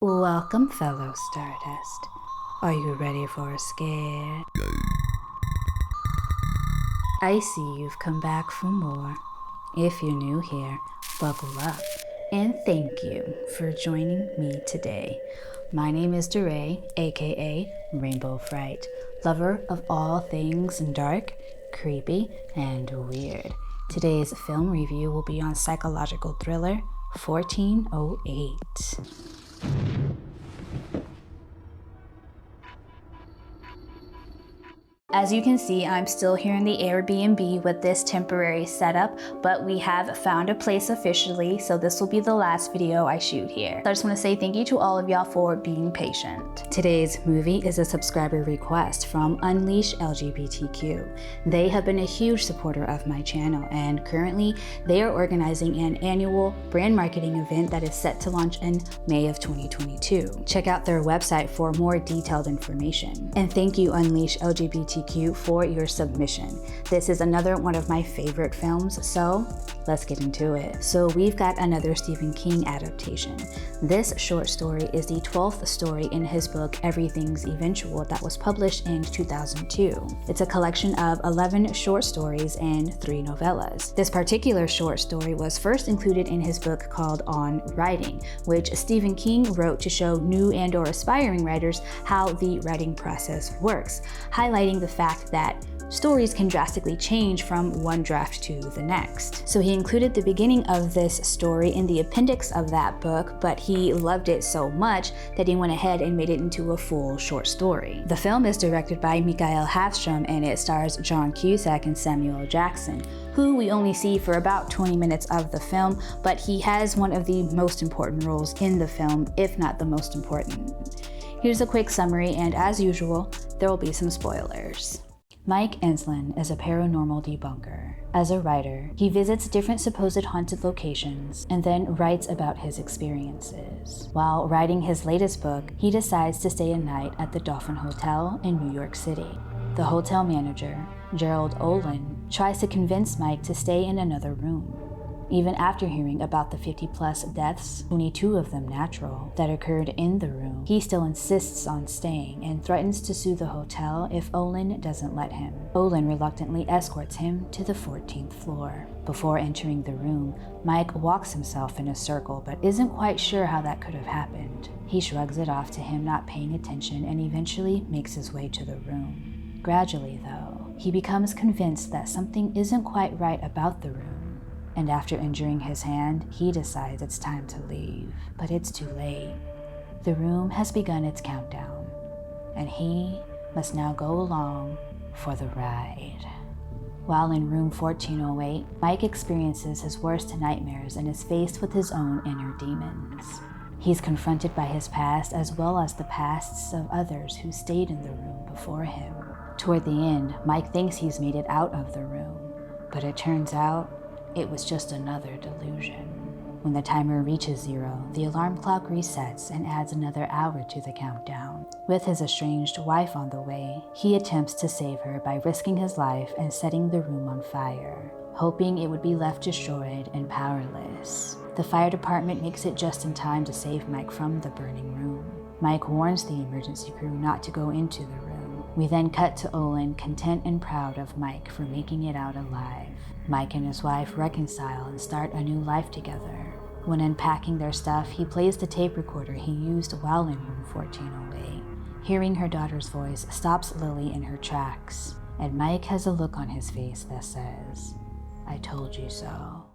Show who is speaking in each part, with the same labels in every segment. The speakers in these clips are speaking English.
Speaker 1: Welcome, fellow Stardust. Are you ready for a scare? I see you've come back for more. If you're new here, buckle up, and thank you for joining me today. My name is DeRay, aka Rainbow Fright, lover of all things dark, creepy, and weird. Today's film review will be on psychological thriller 1408. As you can see, I'm still here in the Airbnb with this temporary setup, but we have found a place officially, so this will be the last video I shoot here. So I just want to say thank you to all of y'all for being patient. Today's movie is a subscriber request from Unleash LGBTQ. They have been a huge supporter of my channel, and currently they are organizing an annual brand marketing event that is set to launch in May of 2022. Check out their website for more detailed information. And thank you, Unleash LGBTQ, for your submission. This is another one of my favorite films, so let's get into it. So we've got another Stephen King adaptation. This short story is the 12th story in his book Everything's Eventual that was published in 2002. It's a collection of 11 short stories and 3 novellas. This particular short story was first included in his book called On Writing, which Stephen King wrote to show new and/or aspiring writers how the writing process works, highlighting the fact that stories can drastically change from one draft to the next. So he included the beginning of this story in the appendix of that book, but he loved it so much that he went ahead and made it into a full short story. The film is directed by Mikael Hafstrom, and it stars John Cusack and Samuel Jackson, who we only see for about 20 minutes of the film, but he has one of the most important roles in the film, if not the most important. Here's a quick summary, and as usual, there will be some spoilers. Mike Enslin is a paranormal debunker. As a writer, he visits different supposed haunted locations and then writes about his experiences. While writing his latest book, he decides to stay a night at the Dolphin Hotel in New York City. The hotel manager, Gerald Olin, tries to convince Mike to stay in another room. Even after hearing about the 50-plus deaths, 22 of them natural, that occurred in the room, he still insists on staying and threatens to sue the hotel if Olin doesn't let him. Olin reluctantly escorts him to the 14th floor. Before entering the room, Mike walks himself in a circle but isn't quite sure how that could have happened. He shrugs it off to him not paying attention and eventually makes his way to the room. Gradually, though, he becomes convinced that something isn't quite right about the room. And after injuring his hand, he decides it's time to leave. But it's too late. The room has begun its countdown, and he must now go along for the ride. While in room 1408, Mike experiences his worst nightmares and is faced with his own inner demons. He's confronted by his past as well as the pasts of others who stayed in the room before him. Toward the end, Mike thinks he's made it out of the room, but it turns out it was just another delusion. When the timer reaches 0, the alarm clock resets and adds another hour to the countdown. With his estranged wife on the way, he attempts to save her by risking his life and setting the room on fire, hoping it would be left destroyed and powerless. The fire department makes it just in time to save Mike from the burning room. Mike warns the emergency crew not to go into the room. We then cut to Olin, content and proud of Mike for making it out alive. Mike and his wife reconcile and start a new life together. When unpacking their stuff, he plays the tape recorder he used while in room 1408. Hearing her daughter's voice stops Lily in her tracks, and Mike has a look on his face that says, "I told you so."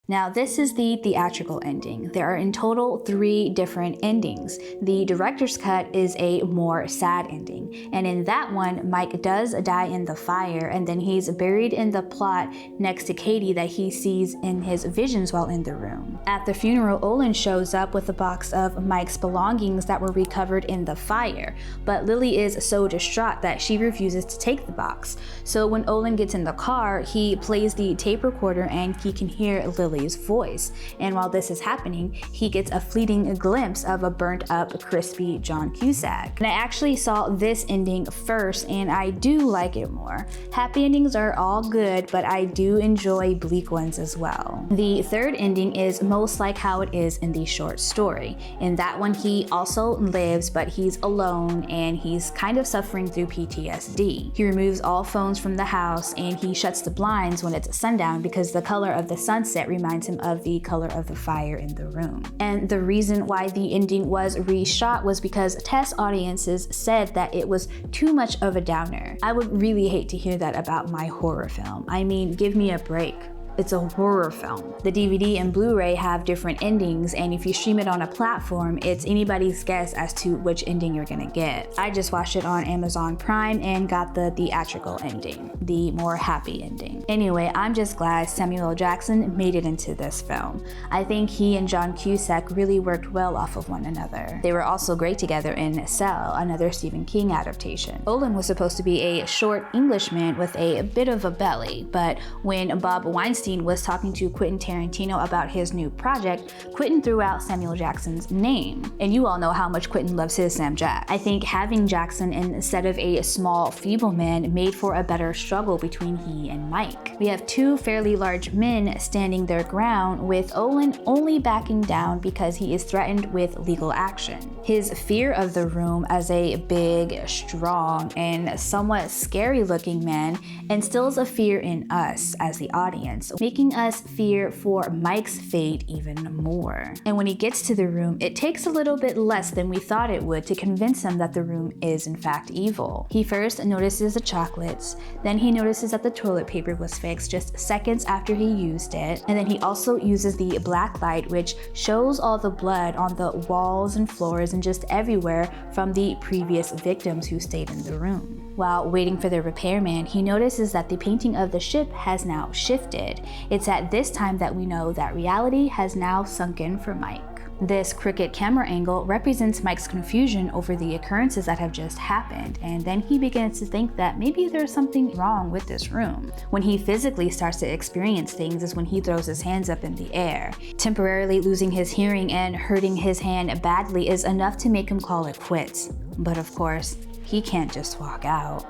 Speaker 1: Now, this is the theatrical ending. There are in total 3 different endings. The director's cut is a more sad ending, and in that one, Mike does die in the fire, and then he's buried in the plot next to Katie that he sees in his visions while in the room. At the funeral, Olin shows up with a box of Mike's belongings that were recovered in the fire, but Lily is so distraught that she refuses to take the box. So when Olin gets in the car, he plays the tape recorder and he can hear Lily Lily's voice. And while this is happening, he gets a fleeting glimpse of a burnt up, crispy John Cusack. And I actually saw this ending first, and I do like it more. Happy endings are all good, but I do enjoy bleak ones as well. The third ending is most like how it is in the short story. In that one, he also lives, but he's alone and he's kind of suffering through PTSD. He removes all phones from the house and he shuts the blinds when it's sundown because the color of the sunset reminds him of the color of the fire in the room. And the reason why the ending was reshot was because test audiences said that it was too much of a downer. I would really hate to hear that about my horror film. I mean, give me a break. It's a horror film. The DVD and Blu-ray have different endings, and if you stream it on a platform, it's anybody's guess as to which ending you're gonna get. I just watched it on Amazon Prime and got the theatrical ending, the more happy ending. Anyway, I'm just glad Samuel L. Jackson made it into this film. I think he and John Cusack really worked well off of one another. They were also great together in Cell, another Stephen King adaptation. Olin was supposed to be a short Englishman with a bit of a belly, but when Bob Weinstein was talking to Quentin Tarantino about his new project, Quentin threw out Samuel Jackson's name. And you all know how much Quentin loves his Sam Jack. I think having Jackson instead of a small, feeble man made for a better struggle between he and Mike. We have two fairly large men standing their ground, with Olin only backing down because he is threatened with legal action. His fear of the room as a big, strong, and somewhat scary looking man instills a fear in us as the audience, making us fear for Mike's fate even more. And when he gets to the room, it takes a little bit less than we thought it would to convince him that the room is in fact evil. He first notices the chocolates, then he notices that the toilet paper was fixed just seconds after he used it, and then he also uses the black light, which shows all the blood on the walls and floors and just everywhere from the previous victims who stayed in the room. While waiting for the repairman, he notices that the painting of the ship has now shifted. It's at this time that we know that reality has now sunk in for Mike. This crooked camera angle represents Mike's confusion over the occurrences that have just happened, and then he begins to think that maybe there's something wrong with this room. When he physically starts to experience things is when he throws his hands up in the air. Temporarily losing his hearing and hurting his hand badly is enough to make him call it quits. But of course, he can't just walk out.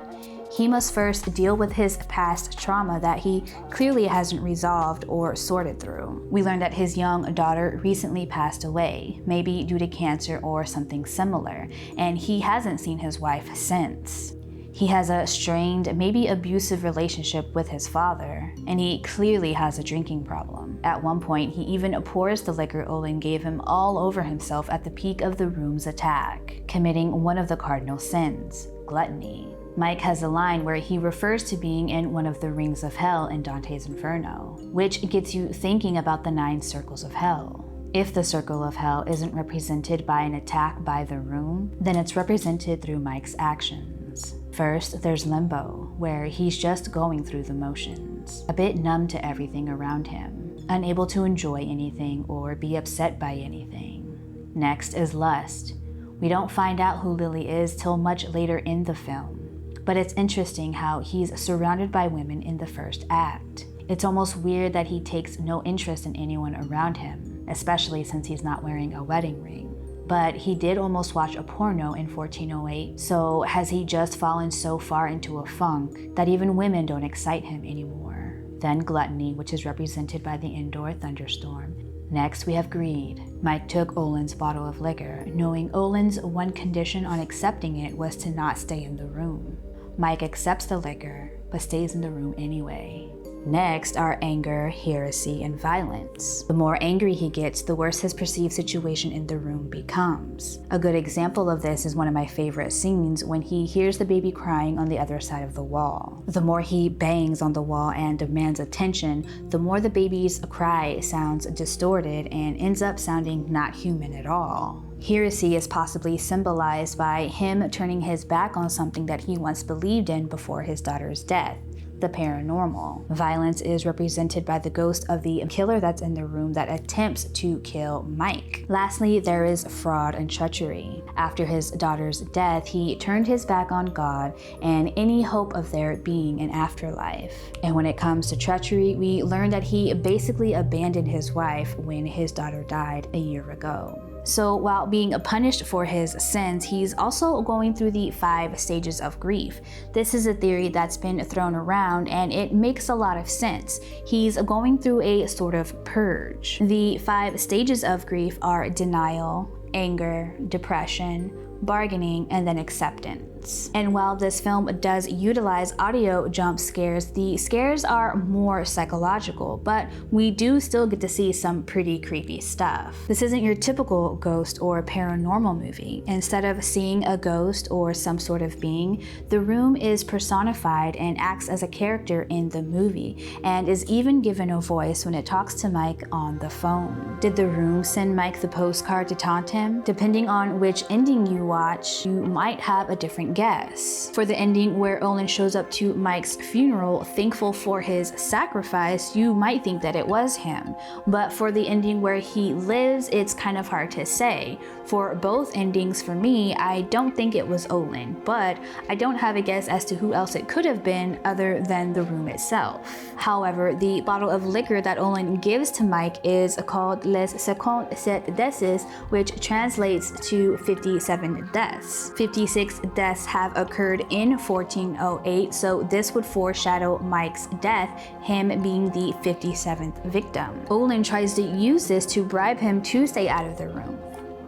Speaker 1: He must first deal with his past trauma that he clearly hasn't resolved or sorted through. We learned that his young daughter recently passed away, maybe due to cancer or something similar, and he hasn't seen his wife since. He has a strained, maybe abusive relationship with his father, and he clearly has a drinking problem. At one point, he even pours the liquor Olin gave him all over himself at the peak of the room's attack, committing one of the cardinal sins, gluttony. Mike has a line where he refers to being in one of the rings of hell in Dante's Inferno, which gets you thinking about the 9 circles of hell. If the circle of hell isn't represented by an attack by the room, then it's represented through Mike's actions. First, there's limbo, where he's just going through the motions, a bit numb to everything around him, unable to enjoy anything or be upset by anything. Next is lust. We don't find out who Lily is till much later in the film. But it's interesting how he's surrounded by women in the first act. It's almost weird that he takes no interest in anyone around him, especially since he's not wearing a wedding ring. But he did almost watch a porno in 1408, so has he just fallen so far into a funk that even women don't excite him anymore? Then gluttony, which is represented by the indoor thunderstorm. Next, we have greed. Mike took Olin's bottle of liquor, knowing Olin's one condition on accepting it was to not stay in the room. Mike accepts the liquor, but stays in the room anyway. Next are anger, heresy, and violence. The more angry he gets, the worse his perceived situation in the room becomes. A good example of this is one of my favorite scenes when he hears the baby crying on the other side of the wall. The more he bangs on the wall and demands attention, the more the baby's cry sounds distorted and ends up sounding not human at all. Heresy is possibly symbolized by him turning his back on something that he once believed in before his daughter's death. the paranormal. Violence is represented by the ghost of the killer that's in the room that attempts to kill Mike. Lastly, there is fraud and treachery. After his daughter's death, he turned his back on God and any hope of there being an afterlife. And when it comes to treachery, we learn that he basically abandoned his wife when his daughter died a year ago. So while being punished for his sins, he's also going through the 5 stages of grief. This is a theory that's been thrown around and it makes a lot of sense. He's going through a sort of purge. The 5 stages of grief are denial, anger, depression, bargaining, and then acceptance. And while this film does utilize audio jump scares, the scares are more psychological, but we do still get to see some pretty creepy stuff. This isn't your typical ghost or paranormal movie. Instead of seeing a ghost or some sort of being, the room is personified and acts as a character in the movie, and is even given a voice when it talks to Mike on the phone. Did the room send Mike the postcard to taunt him? Depending on which ending you watch, you might have a different guess. For the ending where Olin shows up to Mike's funeral thankful for his sacrifice, you might think that it was him. But for the ending where he lives, it's kind of hard to say. For both endings, for me, I don't think it was Olin, but I don't have a guess as to who else it could have been other than the room itself. However, the bottle of liquor that Olin gives to Mike is called Les 57 Décès, which translates to 57 deaths. 56 deaths have occurred in 1408, so this would foreshadow Mike's death, him being the 57th victim. Olin tries to use this to bribe him to stay out of the room,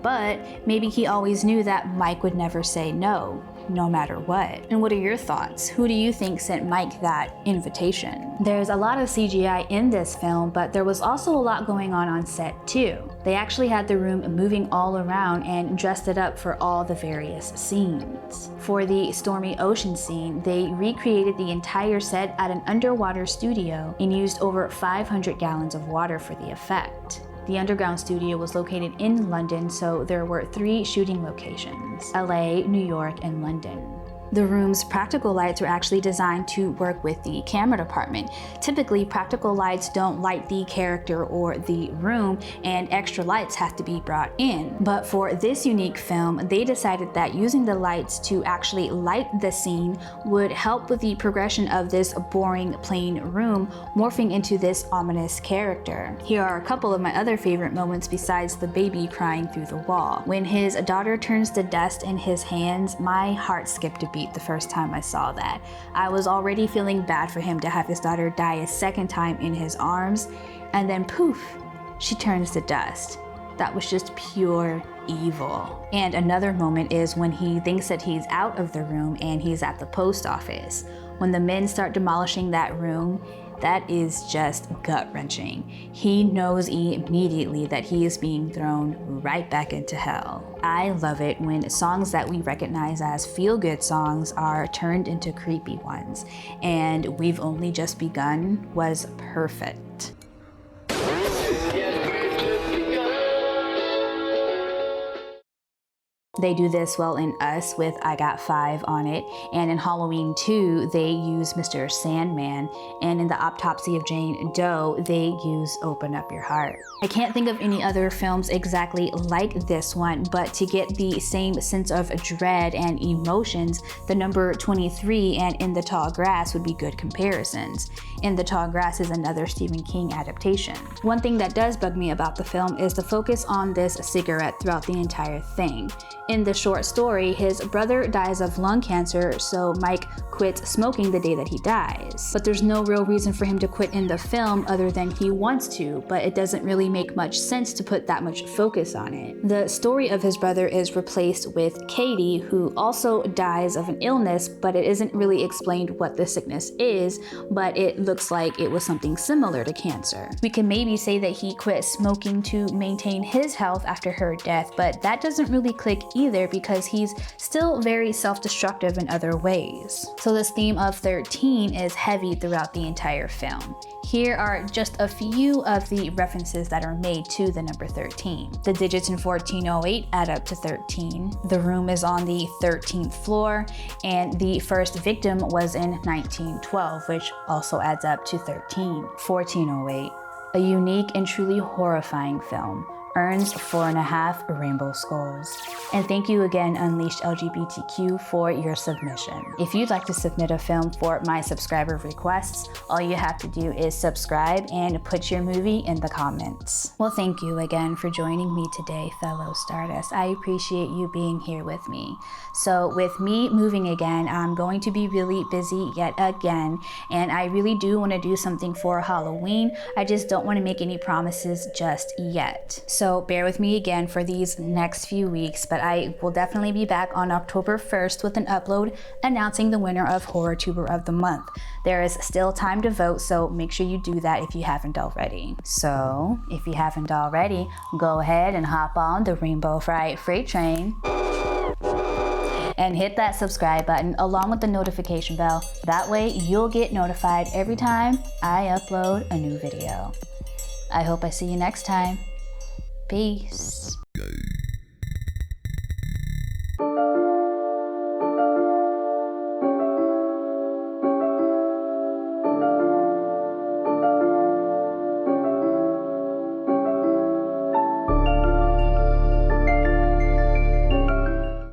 Speaker 1: but maybe he always knew that Mike would never say no matter what. And what are your thoughts? Who do you think sent Mike that invitation? There's a lot of CGI in this film, but there was also a lot going on set too. They actually had the room moving all around and dressed it up for all the various scenes. For the stormy ocean scene, they recreated the entire set at an underwater studio and used over 500 gallons of water for the effect. The underground studio was located in London, so there were 3 shooting locations: LA, New York, and London. The room's practical lights were actually designed to work with the camera department. Typically, practical lights don't light the character or the room, and extra lights have to be brought in. But for this unique film, they decided that using the lights to actually light the scene would help with the progression of this boring, plain room morphing into this ominous character. Here are a couple of my other favorite moments besides the baby crying through the wall. When his daughter turns to dust in his hands, my heart skipped a beat the first time I saw that. I was already feeling bad for him to have his daughter die a second time in his arms, and then poof, she turns to dust. That was just pure evil. And another moment is when he thinks that he's out of the room and he's at the post office. When the men start demolishing that room, that is just gut-wrenching. He knows immediately that he is being thrown right back into hell. I love it when songs that we recognize as feel-good songs are turned into creepy ones, and We've Only Just Begun was perfect. They do this well in Us with I Got 5 on it, and in Halloween 2 they use Mr. Sandman, and in The Autopsy of Jane Doe they use Open Up Your Heart. I can't think of any other films exactly like this one, but to get the same sense of dread and emotions, the number 23 and In the Tall Grass would be good comparisons. In the Tall Grass is another Stephen King adaptation. One thing that does bug me about the film is the focus on this cigarette throughout the entire thing. In the short story, his brother dies of lung cancer, so Mike quits smoking the day that he dies. But there's no real reason for him to quit in the film other than he wants to, but it doesn't really make much sense to put that much focus on it. The story of his brother is replaced with Katie, who also dies of an illness, but it isn't really explained what the sickness is, but it looks like it was something similar to cancer. We can maybe say that he quit smoking to maintain his health after her death, but that doesn't really click either because he's still very self-destructive in other ways. So this theme of 13 is heavy throughout the entire film. Here are just a few of the references that are made to the number 13. The digits in 1408 add up to 13. The room is on the 13th floor, and the first victim was in 1912, which also adds up to 13. 1408, a unique and truly horrifying film, earns 4.5 rainbow skulls. And thank you again, Unleashed LGBTQ, for your submission. If you'd like to submit a film for my subscriber requests, all you have to do is subscribe and put your movie in the comments. Well, thank you again for joining me today, fellow Stardust. I appreciate you being here with me. So with me moving again, I'm going to be really busy yet again, and I really do want to do something for Halloween. I just don't want to make any promises just yet. So bear with me again for these next few weeks, but I will definitely be back on October 1st with an upload announcing the winner of HorrorTuber of the Month. There is still time to vote, so make sure you do that if you haven't already. So if you haven't already, go ahead and hop on the Rainbow Fright Freight Train and hit that subscribe button along with the notification bell. That way you'll get notified every time I upload a new video. I hope I see you next time. Peace.